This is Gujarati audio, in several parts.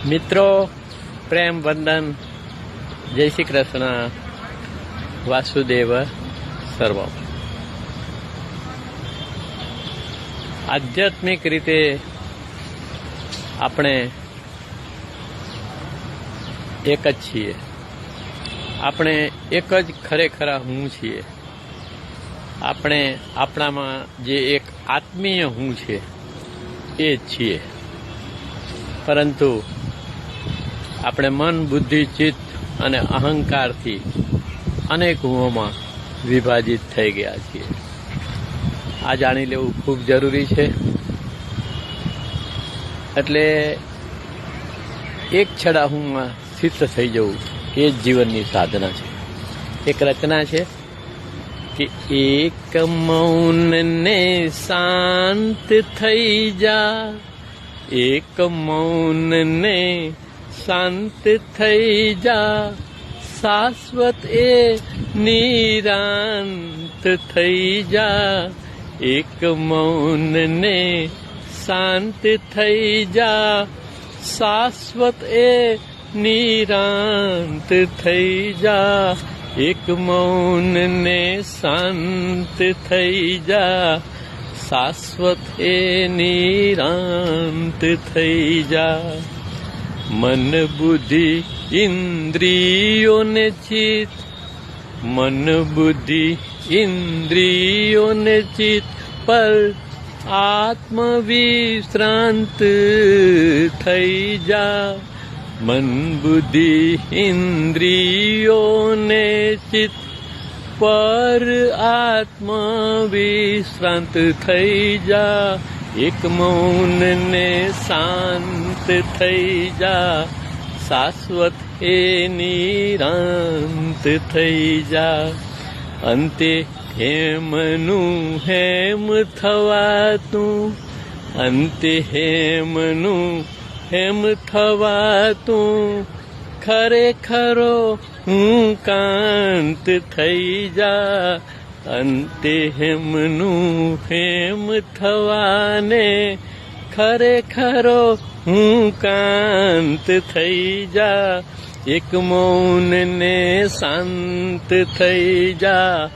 મિત્રો, પ્રેમ વંદન, જય શ્રી કૃષ્ણ, વાસુદેવ સર્વમ. આધ્યાત્મિક રીતે આપણે એક જ છીએ. આપણે એક જ ખરેખરા હું છીએ. આપણે આપણામાં જે એક આત્મીય હું છે એ જ છીએ. પરંતુ આપણે મન, બુદ્ધિ, ચિત્ત અને અહંકારથી અનેક હુંઓમાં વિભાજિત થઈ ગયા છીએ. આ જાણી લેવું ખૂબ જરૂરી છે. એટલે એક છડા હુંમાં સ્થિત થઈ જવું એ જ જીવનની સાધના છે. એક રચના છે કે એક મૌનને શાંત થઈ જા, એક મૌનને શાંત થઈ જા, શાશ્વત એ નિરાંત થઈ જા. એક મૌનને શાંત થઈ જા, શાશ્વત એ નિરાંત થઈ જા. એક મૌનને શાંત થઈ જા, શાશ્વત એ નિરાંત થઈ જા. મન, બુદ્ધિ, ઇન્દ્રિયોને ચિત્ત, મન, બુદ્ધિ, ઇન્દ્રિયોને ચિત્ત પર આત્મવિશ્રાંત થઈ જા. મન, બુદ્ધિ, ઇન્દ્રિયોને ચિત્ત પર આત્મવિશ્રાંત થઈ જા. એક મૌનને શાંત થઈ જા, શાશ્વત એ નિરાંત થઈ જા. અંતે હેમનું હેમ થવાતું, અંતે હેમનું હેમ થવાતું, ખરેખરો હું કાંત થઈ જા. અંતે હેમનું હેમ થવાને, ખરેખરો હું કાંત થઈ જા. એક મૌનને શાંત થઈ જા,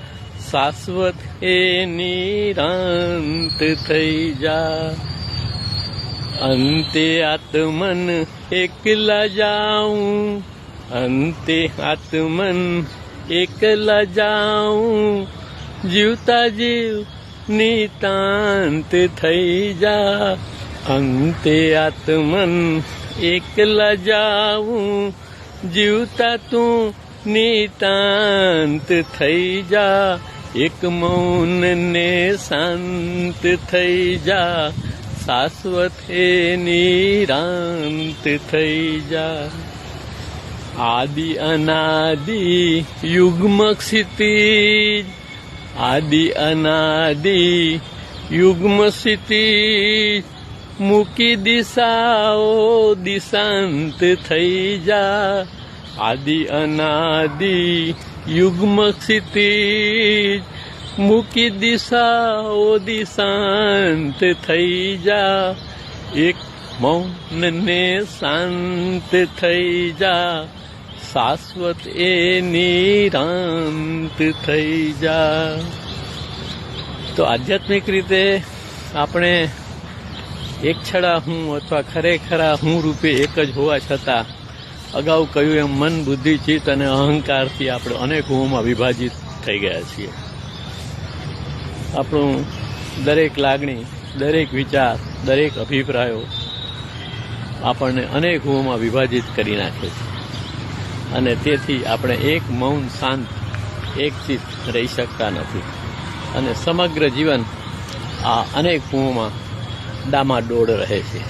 શાશ્વત એ નિરાંત થઈ જા. અંતે આત્મન એકલા જાઉં, અંતે આત્મન એકલા જાઉં, જીવતા જીવ નિતાંત થઈ જા. અંતે આત્મન એકલા જાઉં, જીવતા તું નિતાંત થઈ જા. એક મૌનને શાંત થઈ જા, શાશ્વત એ નિરાંત થઈ જા. આદિ અનાદિ યુગ્મ ક્ષિતિજ, આદિ અનાદિ યુગ્મ ક્ષિતિજ, મૂકી દિશાઓ દિશાંત થઈ જા. આદિ અનાદિ યુગ્મ ક્ષિતિજ, મૂકી દિશાઓ દિશાંત થઈ જા. એક મૌનને શાંત થઈ જા, શાશ્વત એ નિરાંત થઈ જા. તો આધ્યાત્મિક રીતે આપણે એક છડા હું અથવા ખરેખરા હું રૂપે એક જ હોવા છતાં અગાઉ કહ્યું એમ મન, બુદ્ધિ, ચિત્ત અને અહંકારથી આપણે અનેક હુંઓમાં વિભાજિત થઈ ગયા છીએ. આપણું દરેક લાગણી, દરેક વિચાર, દરેક અભિપ્રાયો આપણને અનેક હુંઓમાં વિભાજિત કરી નાખે છે. અને તેથી આપણે એક મૌન, શાંત, એક ચિત્ત રહી શકતા નથી. અને સમગ્ર જીવન આ અનેક હુંઓમાં ડામાડોળ રહે છે.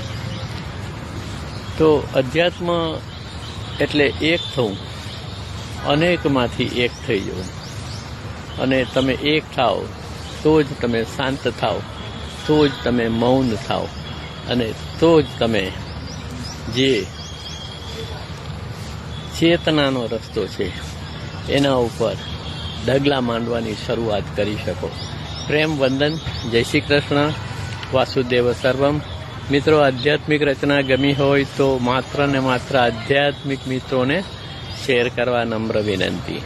તો અધ્યાત્મ એટલે એક થવું, અનેકમાંથી એક થઈ જવું. અને તમે એક થાઓ તો જ તમે શાંત થાઓ, તો જ તમે મૌન થાઓ, અને તો જ તમે જે ચેતનાનો રસ્તો છે એના ઉપર ડગલા માંડવાની શરૂઆત કરી શકો. પ્રેમ વંદન, જય શ્રી કૃષ્ણ, વાસુદેવ સર્વમ, મિત્રો, આધ્યાત્મિક રચના ગમી હોય તો માત્ર ને માત્ર આધ્યાત્મિક મિત્રોને શેર કરવા નમ્ર વિનંતી.